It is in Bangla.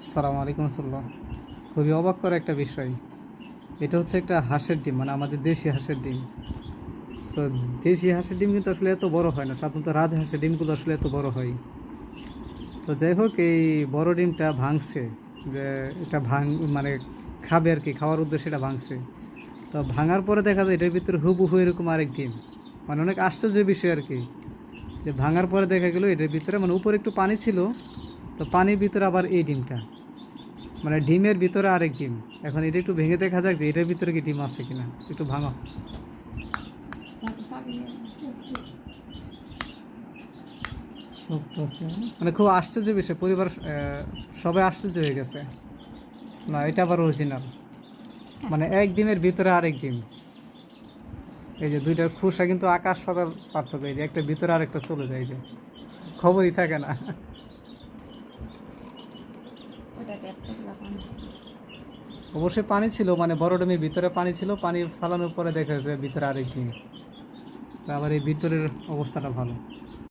আসসালামু আলাইকুম রহমতুল্লাহ। খুবই অবাক করা একটা বিষয়। এটা হচ্ছে একটা হাঁসের ডিম, মানে আমাদের দেশি হাঁসের ডিম। তো দেশি হাঁসের ডিম কিন্তু আসলে এত বড় হয় না, সাধারণত রাজহাঁসের ডিমগুলো আসলে এত বড় হয়। তো যাই হোক, এই বড় ডিমটা ভাঙছে, যে এটা মানে খাবে আর কি, খাওয়ার উদ্দেশ্যে এটা ভাঙছে। তো ভাঙার পরে দেখা যায় এটার ভিতরে হুবহু এরকম আরেক ডিম। মানে অনেক আশ্চর্যের বিষয় আর কি, যে ভাঙার পরে দেখা গেলো এটার ভিতরে, মানে উপরে একটু পানি ছিল, তো পানির ভিতরে আবার এই ডিমটা, মানে ডিমের ভিতরে আরেক ডিম। এখন এটা একটু ভেঙে দেখা যাক যে এটার ভিতরে কি ডিম আছে কিনা, একটু ভাঙো। মানে খুব আশ্চর্য বিষয়, পরিবার সবাই আশ্চর্য হয়ে গেছে। না, এটা আবার অরিজিনাল, মানে এক ডিমের ভিতরে আরেক ডিম। এই যে দুইটার খোসা কিন্তু আকাশ পাতাল পার্থক্য, এই যে একটা ভিতরে আরেকটা চলে যায়, যে খবরই থাকে না। অবশ্যই পানি ছিল, মানে বড় ডিমের ভিতরে পানি ছিল, পানি ফালানোর পরে দেখা যাচ্ছে ভিতরে আরেক ডিম। তো আবার এই ভিতরের অবস্থাটা ভালো।